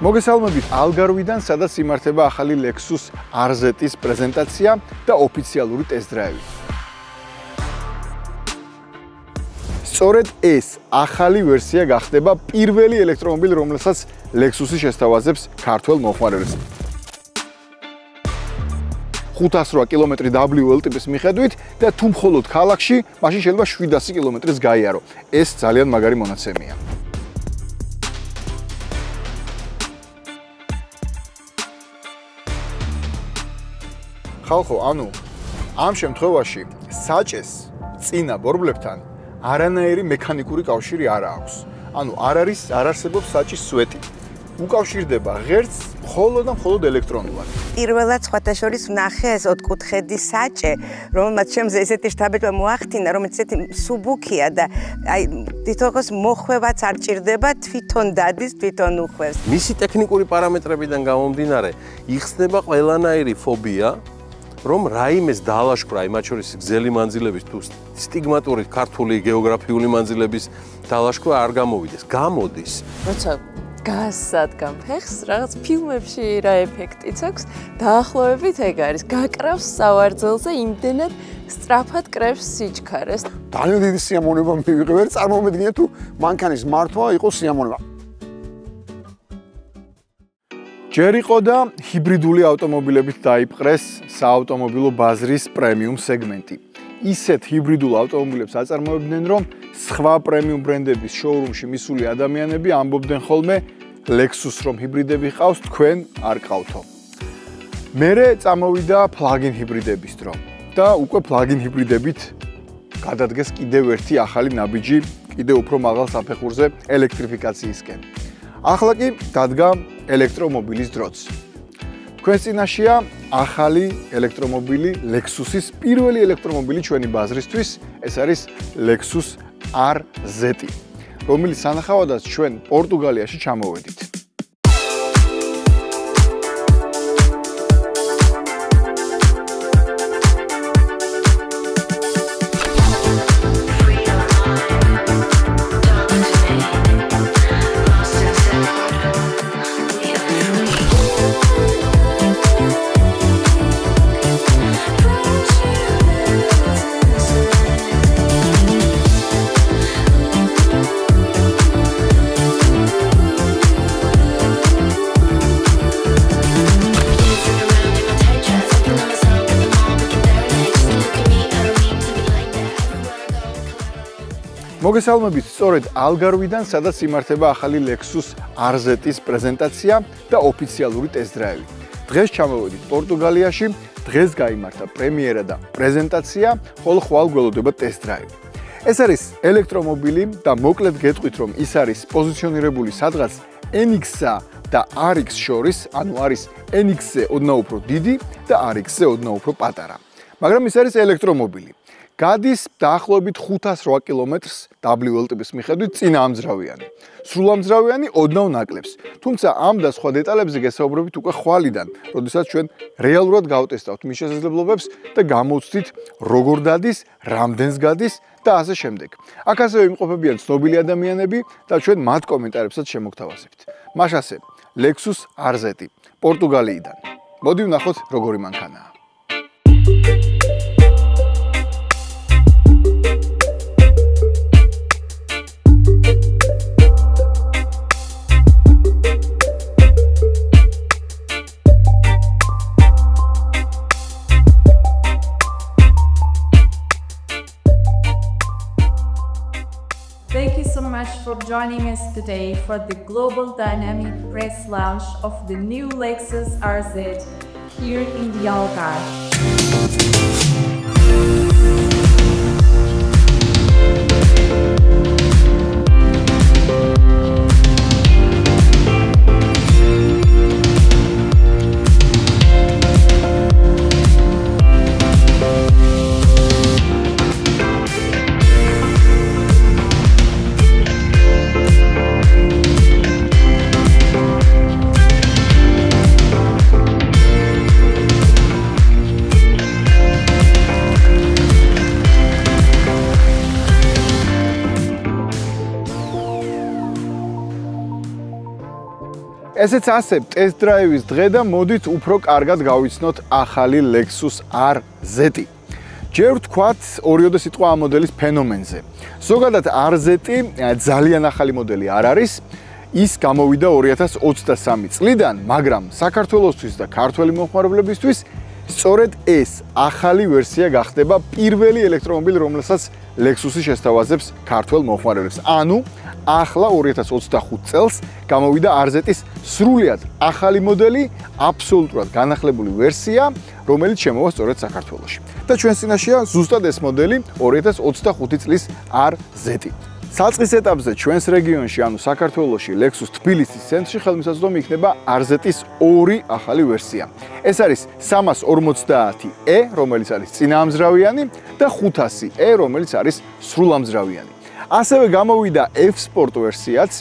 მოგესალმებით ალგარვიდან, სადაც იმართება ახალი Lexus RZ-ის პრეზენტაცია და ოფიციალური ტესტ-დრაივი. სწორედ ეს ახალი ვერსია გახდება პირველი ელექტრომობილი, რომელსაც Lexus-ი შესთავაზებს ქართველ მომხმარებელს. 508 კილომეტრი WL ტიპის მიხედვით და თუ მხოლოდ ქალაქში, მაშინ შეიძლება 700 კილომეტრს გაიარო. ეს ძალიან მაგარი მონაცემია. ხალხო, ანუ ამ შემთხვევაში საჭეს წინა ბორბლებთან არანაირი მექანიკური კავშირი არ აქვს. ანუ არ არსებობს საჭის სვეტი. უკავშირდება ღერცს მხოლოდ და მხოლოდ ელექტრონულად. პირველად სხვათა შორის ვნახე ეს ოთხკუთხედი საჭე, რომელმაც შემზე ესეთი შთაბეჭდილება მოახდინა, რომელიც ესეთი მსუბუქია და აი თითოეულს მოხვევაც არ ჭირდება, თვითონ დადის, თვითონ უხვევს. მისი ტექნიკური პარამეტრებიდან გამომდინარე, იხსნება ყველანაირი ფობია, რომ რაიმეს დაალაშქრა, მათ შორის გზელი მანძილების თუ სტიგმატური ქართული გეოგრაფიული მანძილების დაალაშქრა არ გამოვიდეს. გამოდის. როცა გასადგამ ფეხს, რაღაც ფილმებში რა ეფექტიც აქვს, დაახლოებით ეგ არის. გაკრავს სავარძელზე, იმდენად სწრაფად კრებს სიჩქარეს. ძალიან დიდი სიამოვნება მივიღებ, წარმომედგინე თუ მანქანის მართვა იყოს სიამოვნება. ჯერ იყო და ჰიბრიდული ავტომობილებით დაიპყრეს საავტომობილო ბაზრის პრემიუმ სეგმენტი. ისეთ ჰიბრიდულ ავტომობილებს აწარმოებდნენ, რომ სხვა პრემიუმ ბრენდების შოურუმში მისული ადამიანები ამბობდნენ ხოლმე Lexus რომ ჰიბრიდები ყავს, თქვენ არ ყავთო. მერე წამოვიდა plug-in ჰიბრიდების დრო და უკვე plug-in ჰიბრიდებით გადადგეს კიდევ ერთი ახალი ნაბიჯი, კიდევ უფრო მაღალ საფეხურზე ელექტრიფიკაციისკენ. ახლა კი დადგა ელექტრომობილის დროც. თქვენს წინაშეა ახალი ელექტრომობილი Lexus-ის პირველი ელექტრომობილი ჩვენი ბაზრისთვის, ეს არის Lexus RZ, რომელიც სანახავადაც ჩვენ პორტუგალიაში ჩამოვედით. მოგესალმებით, სწორედ ალგარვიდან, სადაც იმართება ახალი Lexus RZ-ის პრეზენტაცია და ოფიციალური ტესტ-დრაივი. დღეს ჩამოვედით პორტუგალიაში, დღეს გაიმართა პრემიერა და პრეზენტაცია, ხოლო ხვალ გველოდება ტესტ-დრაივი. ეს არის ელექტრომობილი და მოკლედ გეტყვით, რომ ის არის პოზიციონირებული სადღაც NX-სა და RX შორის, ანუ არის NX-ზე ოდნავ უფრო დიდი და RX-ზე ოდნავ უფრო პატარა. მაგრამ ის არის ელექტრომობილი. გადის დაახლოებით 508 კილომეტრს WL ტიპის მიხედვით წინა ამძრავიანი. სრულამძრავიანი ოდნავ ნაკლებს. თუმცა ამ და სხვა დეტალებზე გესაუბრებით უკვე ხვალიდან, როდესაც ჩვენ რეალურად გავტესტავთ მის შესაძლებლობებს და გამოვცდით როგორ დადის, რამდენს გადის და ასე შემდეგ. აქ ასევე იმყოფებიან ცნობილი ადამიანები და ჩვენ მათ კომენტარებსაც შემოგთავაზებთ. მაშასე, Lexus RZ, პორტუგალიიდან. მოდი ვნახოთ როგორი მანქანაა. Thank you so much for joining us today for the global dynamic press launch of the new Lexus RZ here in the Algarve. ესეც ასე ტესტ დრაივის დღე და მოდით უფრო კარგად გავიცნოთ ახალი Lexus RZ. ჯერ ვთქვათ ორიოდე სიტყვა ამ მოდელის ფენომენზე. ზოგადად RZ ძალიან ახალი მოდელი არ არის. ის გამოვიდა 2023 წლიდან, მაგრამ საქართველოსთვის და ქართველი მომხმარებლებისთვის სწორედ ეს ახალი ვერსია გახდება პირველი ელექტრომობილი, რომელსაც Lexus-ი შესთავაზებს ქართველ მომხმარებლებს. ანუ ახლა 2025 წელს გამოვიდა RZ-ის სრულიად ახალი მოდელი, აბსოლუტურად განახლებული ვერსია, რომელიც შემოვა სწორედ საქართველოში. და ჩვენ წინაშეა ზუსტად ეს მოდელი 2025 წლის RZ. საწყის ეტაპზე ჩვენს რეგიონში, ანუ საქართველოში, Lexus თბილისის ცენტრში ხელმისაწვდომი იქნება RZ-ის ორი ახალი ვერსია. ეს არის 350E, რომელიც არის წინაამძრავიანი და 500E, რომელიც არის სრულამძრავიანი. ასევე გამოვიდა F-Sport ვერსიაც,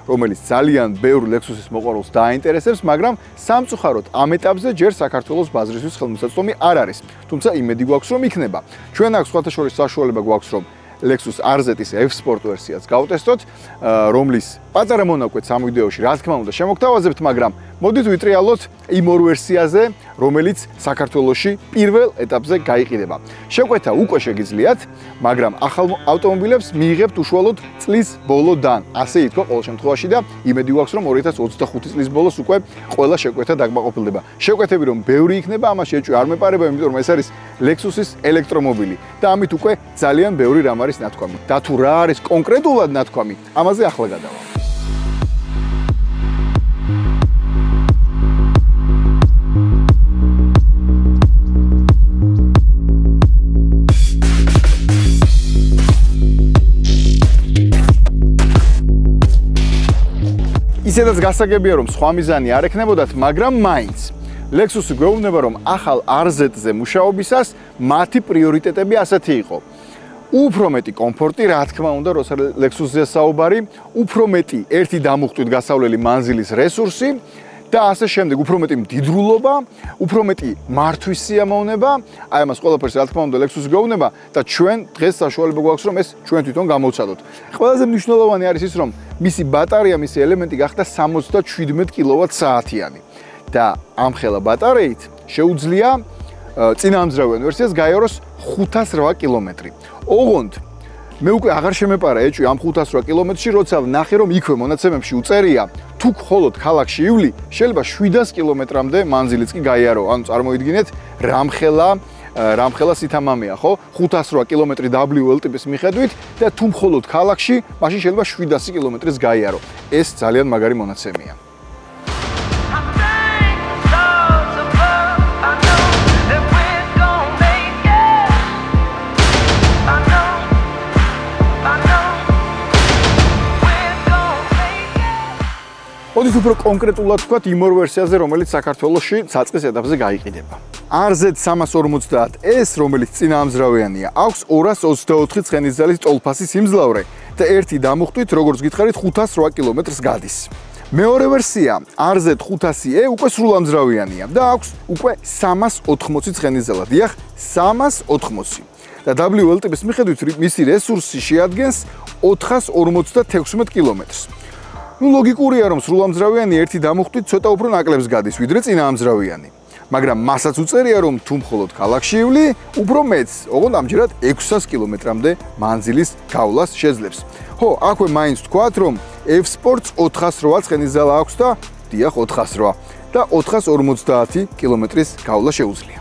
რომელიც ძალიან ბევრ Lexus-ის მოყვარულს დაინტერესებს, მაგრამ სამწუხაროდ ამ ეტაპზე ჯერ საქართველოს ბაზრისთვის ხელმისაწვდომი არ არის. თუმცა იმედი გვაქვს, რომ იქნება. ჩვენ აქ სხვათა შორის საშუალება გვაქვს, რომ Lexus RZ-ის F-Sport ვერსიაც გავტესტოთ, რომლის პატარა მონაკვეთს ამ ვიდეოში რა თქმა უნდა შემოგთავაზებთ, მაგრამ მოდით ვიტრიალოთ იმ ორ ვერსიაზე, რომელიც საქართველოში პირველ ეტაპზე გაიყიდება. შეკვეთა უკვე შეგიძლიათ, მაგრამ ახალ ავტომობილებს მიიღებთ უშუალოდ წლის ბოლოდან. ასე ითქვა ყოველ შემთხვევაში და იმედი გვაქვს, რომ 2025 წლის ბოლოს უკვე ყველა შეკვეთა დაკმაყოფილდება. შეკვეთები რომ ბევრი იქნება, ამაში ეჭვი არ მეპარება, იმიტომ რომ ეს არის Lexus-ის ელექტრომობილი და ამით უკვე ძალიან ბევრი რამ არის ნათქვამი. და თუ რა არის კონკრეტულად ნათქვამი, ამაზე ახლა გადავალ. ისედაც გასაგებია, რომ სხვა მიზანი არ ექნებოდათ, მაგრამ მაინც Lexus-ი გვეუბნება, რომ ახალ RZ-ზე მუშაობისას მათი პრიორიტეტები ასეთი იყო. უფრო მეტი კომფორტი, რა თქმა უნდა, როცა Lexus-ზე საუბარი, უფრო მეტი ერთი დამუხტვით გასავლელი მანძილის რესურსი და ასე შემდეგ, უფრო მეტი მდიდრულობა, უფრო მეტი მართვის სიამოვნება, აი ამას ყველაფერს რა თქმა უნდა Lexus-ი გვეუბნება და ჩვენ დღეს საშუალება გვაქვს, რომ ეს ჩვენ თვითონ გამოვცადოთ. ყველაზე მნიშვნელოვანი არის ის, რომ მისი ბატარეა, მისი ელემენტი გახდა 77 კილოვატ-საათიანი და ამ ხელა ბატარეით შეუძლია წინაამძრავიან ვერსიას გაიაროს 508 კილომეტრი. ოღონდ მე უკვე აღარ შემეპარა ეჭვი ამ 508 კილომეტრში, როცა ვნახე, რომ იქვე მონაცემებში უწერია, თუ მხოლოდ ქალაქში ივლი, შეიძლება 700 კილომეტრამდე მანძილიც კი გაიარო. ანუ წარმოიდგინეთ, რამხელა სითამამეა, ხო? 508 კილომეტრი WL ტიპის მიხედვით და თუ მხოლოდ ქალაქში, მაშინ შეიძლება 700 კილომეტრის გაიარო. ეს ძალიან მაგარი მონაცემია. მოდით უფრო კონკრეტულად ვთქვათ იმ ორ ვერსიაზე, რომელიც საქართველოში საწყის ეტაპზე გაიყიდება. RZ 350S, რომელიც წინაამძრავიანია, აქვს 224 ცხენისძალის ტოლფასი სიმძლავრე და ერთი დამუხტვით, როგორც გითხარით, 508 კილომეტრს გადის. მეორე ვერსია RZ 500E უკვე სრულამძრავიანია და აქვს უკვე 380 ცხენისძალა. დიახ, 380. და WL ტიპის მიხედვით მისი რესურსი შეადგენს 456 კილომეტრს. ლოგიკურია, რომ სრულამძრავიანი ერთი დამუხტვით ცოტა უფრო ნაკლებს გადის, ვიდრე წინაამძრავიანი. მაგრამ მასაც უწერია, რომ თუ მხოლოდ ქალაქში ივლი, უფრო მეც, ოღონდ ამჯერად 600 კილომეტრამდე მანძილის გავლას შეძლებს. ხო, აქვე მაინც ვთქვათ, რომ F-Sports 408 ცხენისძალა აქვს და დიახ 408 და 450 კილომეტრის გავლა შეუძლია.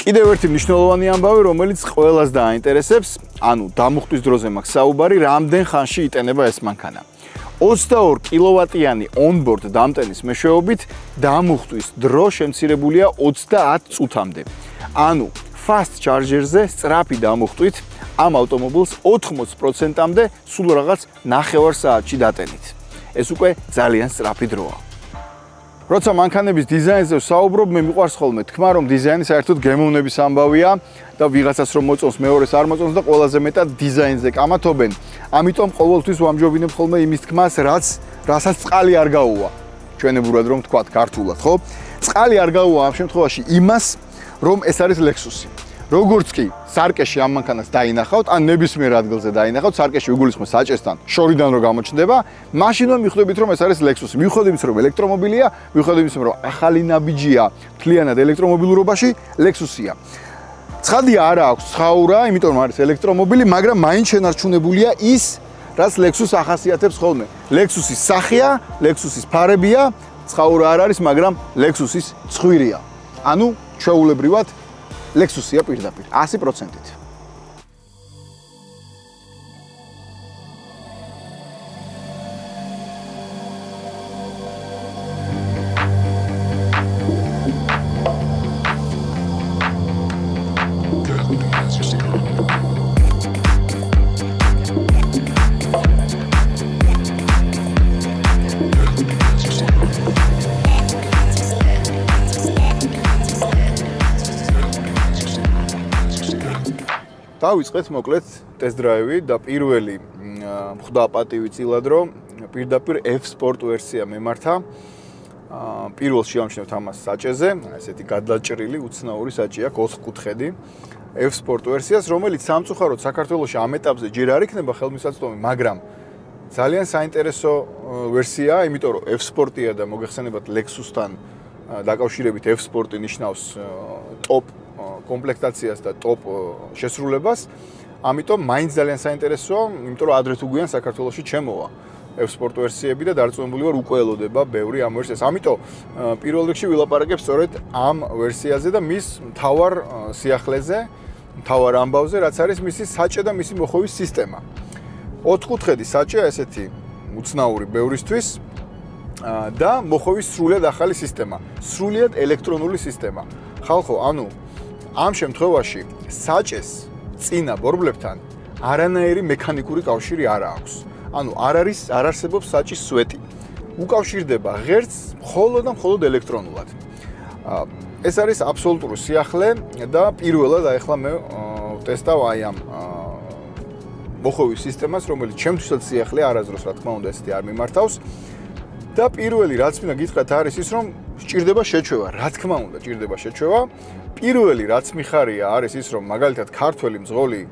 კიდევ ერთი მნიშვნელოვანი ამბავი, რომელიც ყველას დააინტერესებს, ანუ დამუხტვის დროზე მაქვს საუბარი, რამდენ ხანში იტენება ეს მანქანა. 22 კილოვატიანი on-board დამტენის მეშვეობით დამუხტვის დრო შემცირებულია 30 წუთამდე. ანუ fast charger-ზე სწრაფი დამუხტვით ამ ავტომობილს 80%-მდე სულ რაღაც 9 საათში დატენით. ეს უკვე ძალიან სწრაფი დროა. როცა მანქანების დიზაინზე ვსაუბრობ, მე მიყვარს ხოლმე თქმა, რომ დიზაინი საერთოდ გემოვნების ამბავია და ვიღაცას რომ მოწონს, მეორეს არ მოწონს და ყველაზე მეტად დიზაინზე კამათობენ. ამიტომ ყოველთვის ვამჯობინებ ხოლმე იმის თქმას, რასაც წყალი არ გაუვა. ჩვენებურად რომ ვთქვათ ქართულად, ხო? წყალი არ გაუვა ამ შემთხვევაში იმას, რომ ეს არის Lexus-ი. როგორც კი სარკეში ამ მანქანას დაინახავთ, ან ნებისმიერ ადგილზე დაინახავთ, სარკეში უგულისხმობ საჭესთან შორიდან რო გამოჩნდება, მაშინვე მიხვდებით რომ ეს არის Lexus-ი. მიხვდებით რომ ელექტრომობილია, მიხვდებით რომ ახალი ნაბიჯია მთლიანად ელექტრომობილურობაში Lexus-ია. ცხადია არა აქვს ცხაურა, იმიტომ რომ არის ელექტრომობილი, მაგრამ მაინც შენარჩუნებულია ის, რაც Lexus ახასიათებს ხოლმე. Lexus-ის სახეა, Lexus-ის ფარებია, ცხაურა არ არის, მაგრამ Lexus-ის ცხვირია. ანუ ჩვეულებრივად Lexus-ია პირდაპირ 100%-ით. დავიწყეთ მოკლედ ტესტ-დრაივი და პირველი ხვდა პატივი წილად რომ პირდაპირ F-Sport ვერსია მემართა. პირველში ამჩნევთ ამას საჭეზე, ესეთი გადაჭრილი უცნაური საჭი აქვს 4 კუთხედი F-Sport ვერსიას, რომელიც სამწუხაროდ საქართველოში ამ ეტაპზე ჯერ არ იქნება ხელმისაწვდომი, მაგრამ ძალიან საინტერესო ვერსიაა, იმიტომ რომ F-Sport-ია და მოგეხსენებათ Lexus-თან დაკავშირებით F-Sport-ი ნიშნავს ტოპ კომპლექტაციას და ტოპ შესრულებას. ამიტომ მაინც ძალიან საინტერესოა, იმიტომ რომ ადრე თუ გვიან საქართველოში ჩემოვა F-Sport ვერსიები და დარწმუნებული ვარ უკვე ელოდება ბევრი ამ ვერსიას. ამიტომ პირველ რიგში ვილაპარაკებ სწორედ ამ ვერსიაზე და მის მთავარ სიახლეზე, მთავარ ამბავზე, რაც არის მისი საჭე და მისი მოხოვის სისტემა. 4 კუთხედი საჭეა ესეთი უცნაური ბევრისთვის და მოხოვის სრულიად ახალი სისტემა, სრულიად ელექტრონული სისტემა. ხალხო, ანუ ამ შემთხვევაში საჭეს წინა ბორბლებთან არანაირი მექანიკური კავშირი არ აქვს. ანუ არ არსებობს საჭის სვეტი. უკავშირდება ღერცს მხოლოდ და მხოლოდ ელექტრონულად. ეს არის აბსოლუტური სიახლე და პირველად ახლა მე ტესტავ აი ამ მოხოვის სისტემას, რომელიც ჩემთვისაც სიახლე არასდროს რა თქმა უნდა ესეთი არ მიმართავს. და პირველი რაც მინდა გითხრათ არის ის რომ სჭირდება შეჩვევა, რა თქმა უნდა სჭირდება შეჩვევა. პირველი რაც მიხარია არის ის რომ მაგალითად ქართველი მძღოლი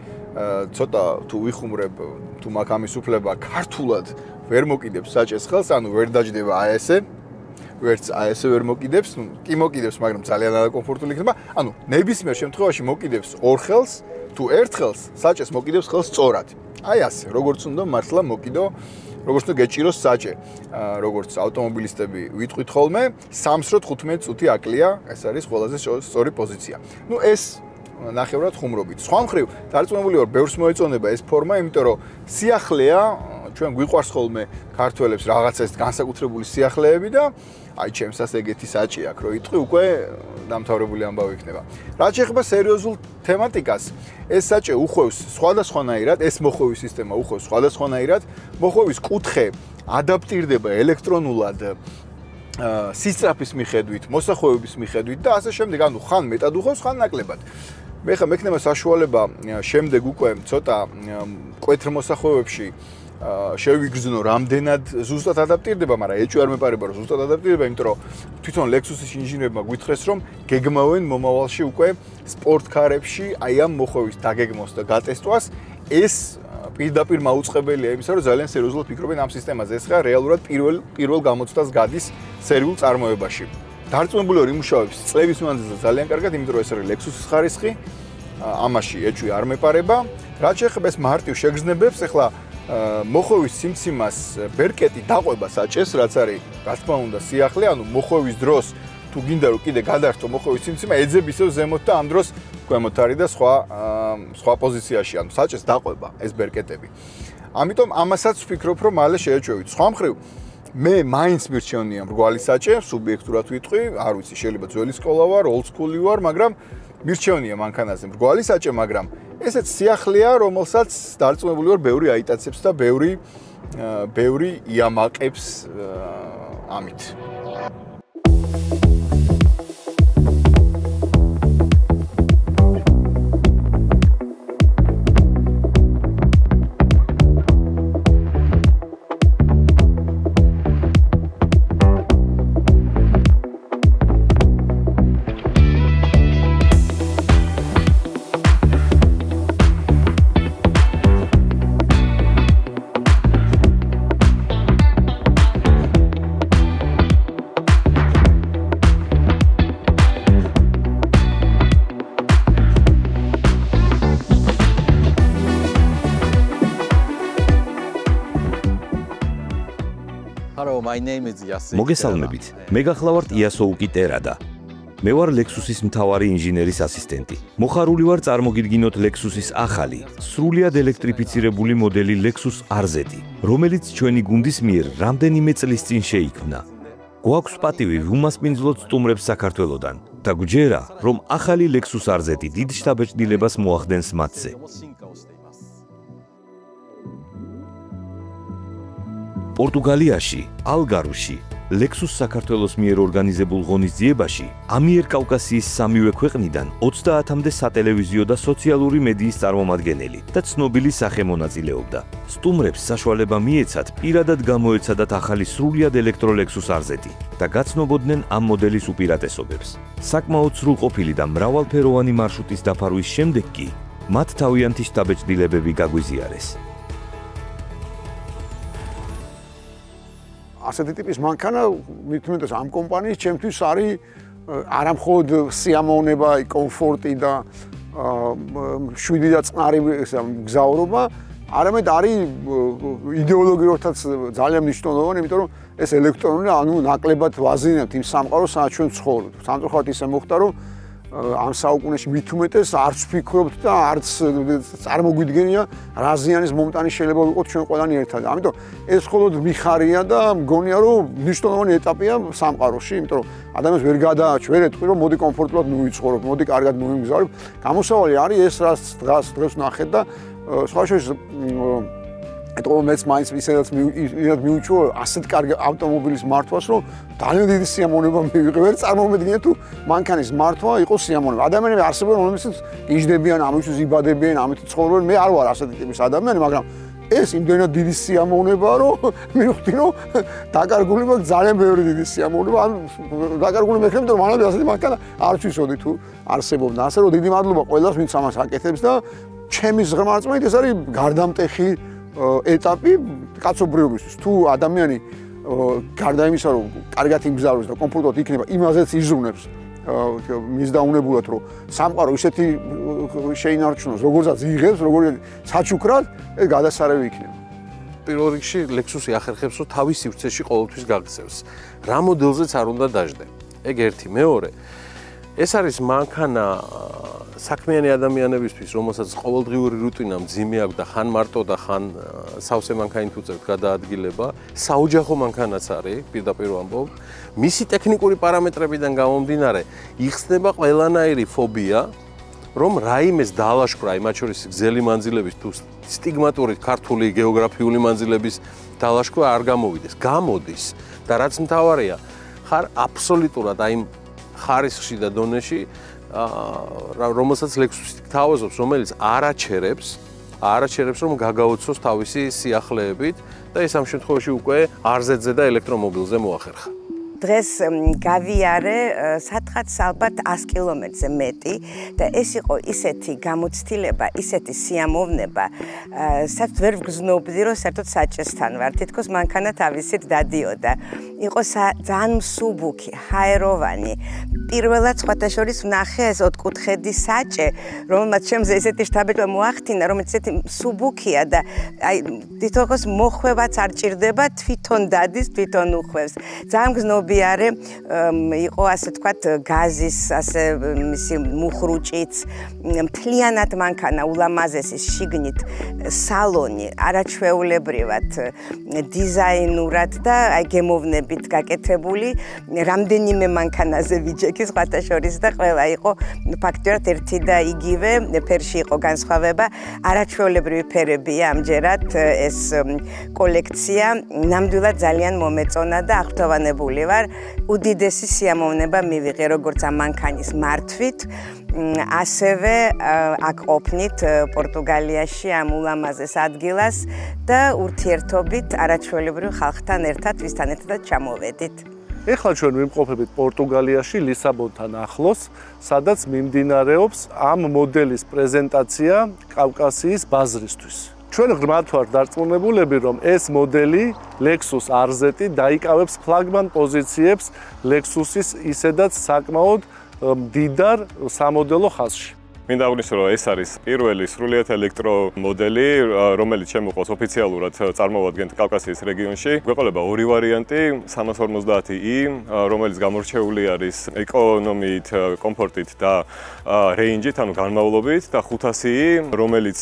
ცოტა თუ ვიხუმრებ თუ მაგ ამის უფლება ქართულად ვერ მოკიდებს საჭეს ხელს, ანუ ვერ დაждდება აი ესე. ვერც აი ესე ვერ მოკიდებს, კი მოკიდებს, მაგრამ ძალიან არაკომფორტული იქნება. ანუ ნებისმიერ შემთხვევაში მოკიდებს ორ ხელს, თუ ერთ ხელს საჭეს მოკიდებს ხელს სწორად. აი ასე, როგორც უნდა მართლა მოკიდო, როგორც უნდა გეჭიროს საჭე. როგორც ავტომობილისტები ვიტყვით ხოლმე, 3-15 წუთი აკლია, ეს არის ყველაზე სწორი პოზიცია. ნუ ეს ნახევრად ხუმრობით. სხვა მხრივ, დარწმუნებული ვარ, ბევრს მოეწონება ეს ფორმა, იმიტომ რომ სიახლეა, ჩვენ გვიყვარს ხოლმე ქართველებს რაღაცა ეს განსაკუთრებული სიახლეები და აი ჩემსაც ეგეთი საჭი აქვს, რომ იტყვი უკვე დამთავრებული ამბავი იქნება. რაც შეეხება სერიოზულ თემატიკას, ეს საჭე უხვევს სხვადასხვანაირად, ეს მოხოვის სისტემა უხვევს სხვადასხვანაირად, მოხოვის კუთხე ადაპტირდება ელექტრონულად სისწრაფის მიხედვით, მოსახვევების მიხედვით და ასე შემდეგ, ანუ ხან მეტად უხვევს, ხან ნაკლებად. მე ხა მექნება საშუალება შემდეგ უკვე ცოტა მკვეთრ მოსახვევებში შევიგრძნო რამდენად ზუსტად ადაპტირდება, მაგრამ ეჭვი არ მეპარება რომ ზუსტად ადაპტირდება, იმიტომ რომ თვითონ Lexus-ის ინჟინერებმა გვითხრეს რომ გეგმავენ მომავალში უკვე სპორტკარებში აი ამ მოხოვის დაგეგმოს და გატესტვას. ეს პირდაპირ მაუწყებელია იმისა, რომ ძალიან სერიოზულად ფიქრობენ ამ სისტემაზე. ეს ხა რეალურად პირველ გამოცდას გადის სერიულ წარმოებაში. დარწმუნებული ვარ იმუშავებს წლების მანძილზე ძალიან კარგად, იმიტომ რომ ეს არის Lexus-ის ხარისხი, ამაში ეჭვი არ მეპარება. რაც შეეხება ეს მარტივ შეგრძნებებს, ახლა მოხოვის სიმციმას ბერკეტი დაყვება საჭეს, რაც არის რა თქმა უნდა სიახლე, ანუ მოხოვის დროს თუ გინდა რომ კიდე გადართო მოხოვის სიმციმა, ეძებ ისევ ზემოთ და ამ დროს ქვემოთ არის და სხვა პოზიციაში, ანუ საჭეს დაყვება ეს ბერკეტები. ამიტომ ამასაც ვფიქრობ, რომ მალე შეეჩვევით. სხვა მხრივ, მე მაინც მირჩევნია მრგვალი საჭე, სუბიექტურად ვიტყვი, არ ვიცი, შეიძლება ძველი სკოლა ვარ, old school-ი ვარ, მაგრამ მირჩევნია მანქანაზე მრგვალი საჭე, მაგრამ ესეც სიახლეა, რომელსაც დარწმუნებული ვარ, ბევრი აიტაცებს და ბევრი იამაყებს ამით. მოგესალმებით. მე გახლავართ იასოუკი ტერადა. მე ვარ Lexus-ის მთავარი ინჟინერის ასისტენტი. მოხარული ვარ წარმოგიდგინოთ Lexus-ის ახალი, სრულიად ელექტრიფიცირებული მოდელი Lexus RZ, რომელიც ჩვენი გუნდის მიერ რამდენიმე წლის წინ შეიქმნა. გვაქვს პატივი ვუმასპინძლოთ სტუმრებს საქართველოდან და გვჯერა, რომ ახალი Lexus RZ დიდ შთაბეჭდილებას მოახდენს მათზე. პორტუგალიაში, ალგარვში, Lexus საქართველოს მიერ ორგანიზებულ ღონისძიებაში ამიერკავკასიის სამივე ქვეყნიდან 30-მდე სატელევიზიო და სოციალური მედიის წარმომადგენელი და ცნობილი სახე მონაწილეობდა. სტუმრებს საშუალება მიეცათ პირადად გამოეცადათ ახალი სრულიად ელექტრო Lexus RZ და გაცნობოდნენ ამ მოდელის უპირატესობებს. საკმაოდ სრულყოფილი და მრავალფეროვანი მარშრუტის დაფარვის შემდეგ კი მათ თავიანთი შთაბეჭდილებები გაგვიზიარეს. ასეთი ტიპის მანქანა მithumetes ამ კომპანიის ჩემთვის არის არა მხოლოდ სიამოვნება, კომფორტი და 7 და წყნარი გზავრობა, არამედ არის იდეოლოგიურადაც ძალიან მნიშვნელოვანი, იმიტომ რომ ეს ელექტრონული ანუ ნაკლებად ვაზინებთ იმ სამყაროს, სადაც ჩვენ ცხოვრობთ. სამწუხაროდ ისე მოხდა, რომ ამ საუკუნეში მithumetes არც ვფიქრობთ და არც წარმოგვიდგენია რა ზიანის მომტანი შეიძლება ვიყოთ ჩვენ ყველანი ერთად. ამიტომ ეს მხოლოდ მიხარია და მგონია რომ მნიშვნელოვანი ეტაპია სამყაროში, იმიტომ რომ ადამიანს ვერ გადააჩვენეთ, რომ მოდი კომფორტულად მივიცხოვროთ, მოდი კარგად მივიმგზავრებ. გამოსავალი არის ეს, რაც დღეს ნახეთ და სხვა შორის ეტყობა მეც მაინც ისედაც მივუჩვო ასეთ კარგი ავტომობილის მართვას, რომ ძალიან დიდი სიამოვნება მივიღე. ვერ წარმოვიდგინე თუ მანქანის მართვა იყოს სიამოვნება. ადამიანები არსებობენ, რომლებიც გიждდებიან, ამისთვის იბადებიან, ამით ცხოვრობენ. მე არ ვარ ასეთი ტიპის ადამიანი, მაგრამ ეს იმდენად დიდი სიამოვნებაა, რომ მივხვდი, რომ დაკარგული მაქვს ძალიან ბევრი დიდი სიამოვნება. ან დაკარგული მექნები, იმიტომ რომ მანამდე ასეთი მანქანა არ ვიცოდი თუ არსებობდა. ასე რომ დიდი მადლობა ყველას, ვინც ამას აკეთებს და ჩემი ზღრმა რწმენით ეს არის გარდამტეხი ეტაპი კაცობრიობისთვის. თუ ადამიანი გარდა იმისა, რომ კარგად იმგზავროს და კომფორტულად იქნება, იმაზეც იზრუნებს მის დაუნებულად, რომ სამყარო ისეთი შეინარჩუნოს, როგორცაც იღებს, როგორც საჩუქრად, ეს გადასარევი იქნება. პირველ რიგში Lexus-ი ახერხებს, რომ თავის სივრცეში ყოველთვის გაგრძელს. რა მოდელზეც არ უნდა დაждდე. ეგ ერთი, მეორე. ეს არის მანქანა საქმიანი ადამიანებისთვის, რომელსაც ყოველდღიური რუტინა მძიმე აქვს და ხან მარტო და ხან სავსე მანქანით უწევთ გადაადგილება, საოჯახო მანქანაც არის, პირდაპირ ვამბობ. მისი ტექნიკური პარამეტრებიდან გამომდინარე, იხსნება ყველანაირი ფობია, რომ რაიმეს დაალაშქრა, მათ შორის გზელი მანძილების თუ სტიგმატური ქართული გეოგრაფიული მანძილების დაალაშქრა არ გამოვიდეს. გამოდის და რაც მთავარია, ხარ აბსოლუტურად აი ხარისხში და დონეში რომელსაც Lexus-ი თავაზობს, რომელიც არაჩერებს, რომ გაგაოცოს თავისი სიახლეებით და ეს ამ შემთხვევაში უკვე RZ-ზე და ელექტრომობილზე მოახერხა. დღეს გავიარე სადღაც ალბათ 100 კილომეტრზე მეტი და ეს იყო ისეთი გამოცდილება, ისეთი სიამოვნება, საერთოდ ვერ ვგზნობდი, რომ საერთოდ საჭესთან ვარ. თითქოს მანქანა თავისით დადიოდა. იყო ძალიან მსუბუქი, ჰაეროვანი. პირველად სხვათა შორის ვნახე ეს ოთხკუთხედი საჭე, რომელმაც ჩემზე ესეთი შთაბეჭდილება მოახდინა, რომელიც ესეთი მსუბუქია და აი თითქოს მოხვევაც არ ჭირდება, თვითონ დადის, თვითონ უხვევს. ძალიან გზნობ იყო ასე თქვათ გაზის ასე მისი მუხრუჭიც მთლიანად მანქანა ულამაზესი შიგნით სალონი არაჩვეულებრივად დიზაინურად და აი გემოვნებით გაკეთებული რამდენიმე მანქანაზე ვიჯექი სხვათა შორის და ყველა იყო ფაქტობრივად ერთი და იგივე ფერში იყო განსხვავება არაჩვეულებრივი ფერებია ამჯერად ეს კოლექცია ნამდვილად ძალიან მომეწონა და აღფრთოვანებული ვარ უდიდესი სიამოვნება მივიღე როგორც ამ მანქანის მართვით ასევე აქ ყოფნით პორტუგალიაში ამ ულამაზეს ადგილას და ურთიერთობით არაჩვეულებრივ ხალხთან ერთად ვისთან ერთად ჩამოვედით. ეხლა ჩვენ ვიმყოფებით პორტუგალიაში ლისაბონთან ახლოს, სადაც მიმდინარეობს ამ მოდელის პრეზენტაცია კავკასიის ბაზრისთვის. ჩვენ ღრმად ვართ დარწმუნებულები, რომ ეს მოდელი Lexus RZ დაიკავებს ფლაგმან პოზიციებს Lexus-ის ისედაც საკმაოდ მდიდარ სამოდელო ხაზში. მინდა აღვნიშნო, რომ ეს არის პირველი სრულიად ელექტრო მოდელი, რომელიც შემოყავს ოფიციალურად წარმოადგენთ კავკასიის რეგიონში. გვეყოლება ორი ვარიანტი, 350i, რომელიც გამორჩეული არის ეკონომიით, კომფორტით და რეინჯით, ანუ განმავლობით და 500i, რომელიც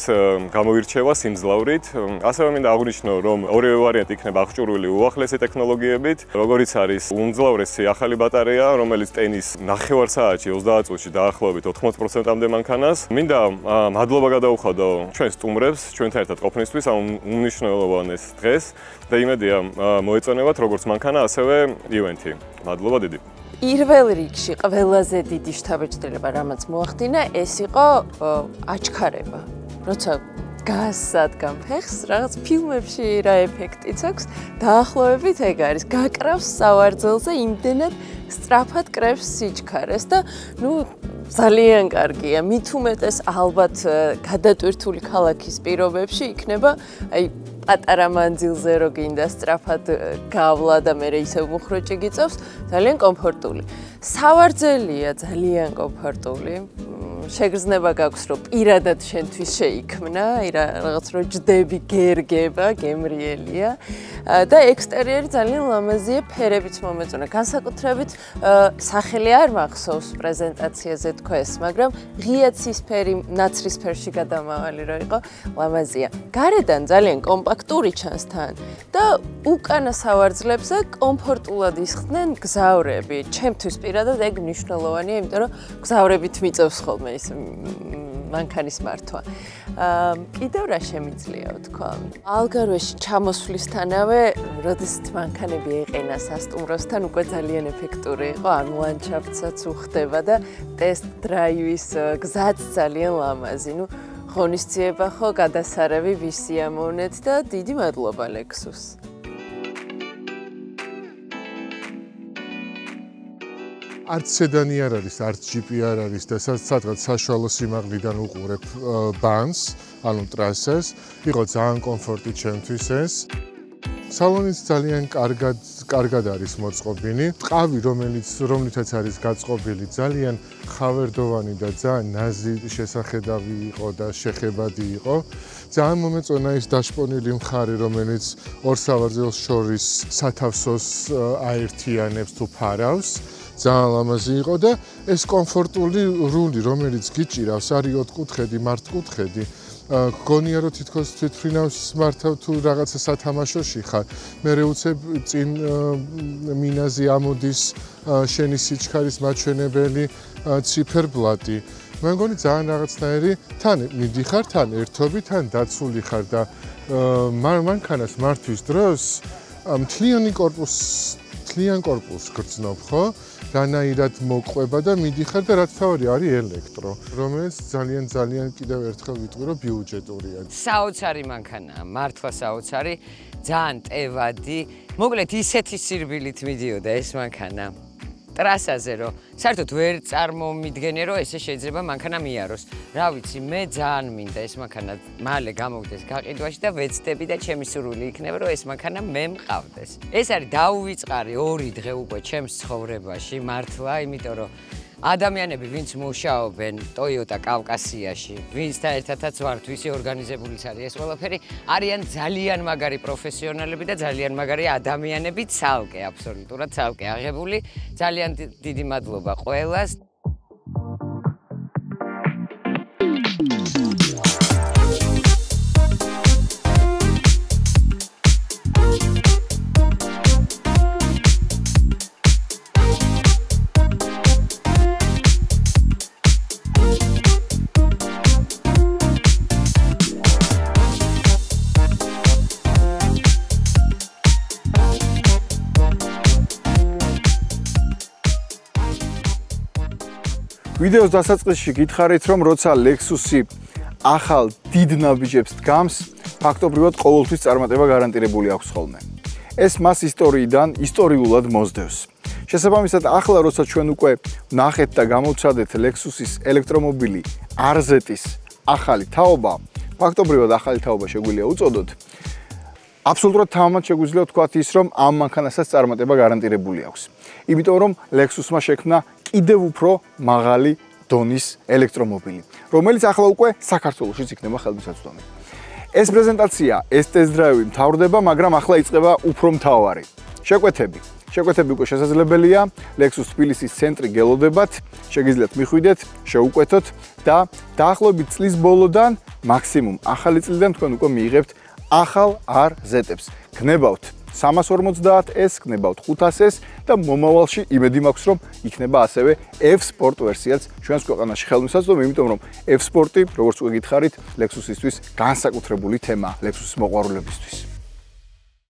გამოირჩევა სიმძლავრით. ასევე მინდა აღვნიშნო, რომ ორივე ვარიანტი იქნება აღჭურვილი უახლესი ტექნოლოგიებით, როგორიც არის უმძლავრესი ახალი ბატარეა, რომელიც ტენის 9 საათში 30 წუთში დაახლოებით 80%-მდე მანქანას. მინდა მადლობა გადაუხადო ჩვენ სტუმრებს, ჩვენთან ერთად ყოფნისთვის ამ უმნიშვნელოვანეს დღეს და იმედია მოეწონებათ როგორც მანქანა, ასევე ივენთი. მადლობა დიდი. პირველ რიგში ყველაზე დიდი შთაბეჭდილება, რამაც მოახდინა, ეს იყო აჩქარება. როცა გასადგამ ფეხს, რაღაც ფილმებში რა ეფექტიც აქვს, დაახლოებით ეგ არის. გაკრავს სავარძელზე, იმდენად სწრაფად კრებს სიჩქარეს და ძალიან კარგია. მით უმეტეს ალბათ გადატვირთული ქალაქის პირობებში იქნება, პატარა მანძილზე რო გინდა სწრაფად გავლა და მე ისევ მუხროჭი გიწევს, ძალიან კომფორტული. სავარძელია ძალიან კომფორტული. შეგრძნება გაქვს, რომ პირადად შენთვის შეიქმნა, რაღაც რო ჯდები, გერგება, გემრიელია და ექსტერიერი ძალიან ლამაზია, ფერებიც მომეწონა. განსაკუთრებით სახელი არ მახსოვს პრეზენტაციაზე თქვეს, მაგრამ ღია ცისფერი, ნაცრისფერში გადამავალი რო იყო, ლამაზია. გარედან ძალიან კომპაქტური ჩანს თან და უკანა სავარძლებზე კომფორტულად ისხდნენ გზავრები. ჩემთვის პირადად ეგ მნიშვნელოვანია, იმიტომ რომ გზავრებით მიწევს ხოლმე ის მანქანის მართვა. კიდევ რა შემიძლია ვთქვა? ალგარვეში ჩამოსვლისთანავე, როდესაც მანქანები ეყენა სასტუმროსთან, უკვე ძალიან ეფექტური იყო, ანუ ლანდშაფტსაც უხდება და ტესტ დრაივის გზაც ძალიან ლამაზი. ღონისძიება ხო გადასარევი ვისიამოვნეთ და დიდი მადლობა ლექსუს. არც სედანი არ არის, არც ჯიპი არ არის და სადღაც საშუალო სიმაღლიდან უყურებ ბანს, ანუ ტრასას. იყო ძალიან კომფორტი ჩემთვის ეს. სალონიც ძალიან კარგად არის მოწყობილი. ტყავი, რომლითაც არის გაწყობილი, ძალიან ხავერდოვანი და ძალიან ნაზი შესახედავი იყო და შეხებადი იყო. ძალიან მომეწონა ის დაშპონილი მხარე, რომელიც ორ სავარძელს შორის სათავსოს აერთიანებს თუ ფარავს. ძალიან ლამაზი იყო და ეს კომფორტული რული, რომელიც გიჭირავს, არის 4-კუთხედი, მართკუთხედი. გონია რომ თითქოს თვითმფრინავს მართავ თუ რაღაცა სათამაშოში ხარ. მე უცებ წინ მინაზი ამოდის შენი სიჩქარის მაჩვენებელი ციფერბლატი. მე მგონი ძალიან რაღაცნაირი თან მიდიხარ, თან ერთობი, თან დაცული ხარ და მანქანას მართვის დროს მთლიან კორპუსს გრძნობ, ხო? რანაირად მოყვება და მიდიხარ და რაც თავი არის ელექტრო, რომელიც ძალიან კიდევ ერთხელ ვიტყვი, რომ ბიუჯეტურია. საოცარი მანქანაა, მართლა საოცარი, ძალიან ტევადი. მოკლედ ისეთი სირბილით მიდიოდა ეს მანქანა. ტრასაზე რომ საერთოდ ვერ წარმომიდგენე რომ ესე შეიძლება მანქანა მიაროს. რა ვიცი, მე ძალიან მინდა ეს მანქანა მალე გამოვიდეს გაყიდვაში და ვეცდები და ჩემი სურვილი იქნება რომ ეს მანქანა მე მყავდეს. ეს არის დაუვიწყარი 2 დღე უკვე ჩემს ცხოვრებაში, მართლა, იმიტომ რომ ადამიანები, ვინც მუშაობენ Toyota კავკასიაში, ვინცთან ერთადაც ვართ, ვისი ორგანიზებულიც არის ეს ყველაფერი, არიან ძალიან მაგარი პროფესიონალები და ძალიან მაგარი ადამიანები, ცალკე, აბსოლუტურად ცალკე აღებული. ძალიან დიდი მადლობა ყველას. ვიდეოს დასაწყისში გითხარით, რომ როცა Lexus-ი ახალ დიდ ნაბიჯებს დგამს, ფაქტობრივად ყოველთვის წარმატება გარანტირებული აქვს ხოლმე. ეს მას ისტორიულად მოსდევს. შესაბამისად, ახლა როცა ჩვენ უკვე ნახეთ და გამოვცადეთ Lexus-ის ელექტრომობილი RZ-ის ახალი თაობა, ფაქტობრივად ახალი თაობა შეგვიძლია უწოდოთ. აბსოლუტურად თამამად შეგვიძლია ვთქვათ ის, რომ ამ მანქანასაც წარმატება გარანტირებული აქვს. იმიტომ რომ Lexus-მა შექმნა კიდევ უფრო მაღალი დონის ელექტრომობილი, რომელიც ახლა უკვე საქართველოშიც იქნება ხელმისაწვდომი. ეს პრეზენტაცია, ეს ტესტ-დრაივი მთავრდება, მაგრამ ახლა იწყება უფრო მთავარი. შეკვეთები უკვე შესაძლებელია, Lexus თბილისის ცენტრი გელოდებათ, შეგიძლიათ მიხვიდეთ, შეუკვეთოთ და დაახლოებით წლის ბოლოდან, მაქსიმუმ ახალი წლიდან თქვენ უკვე მიიღებთ ახალ RZ-ებს. გნებავთ 350S, გნებავთ 500S და მომავალში იმედი მაქვს, რომ იქნება ასევე F-Sport ვერსიაც ჩვენს ქვეყანაში ხელმისაწვდომი, იმიტომ რომ F-Sport-ი, როგორც უკვე გითხარით, Lexus-ისთვის განსაკუთრებული თემაა Lexus-ის მოყვარულებისთვის.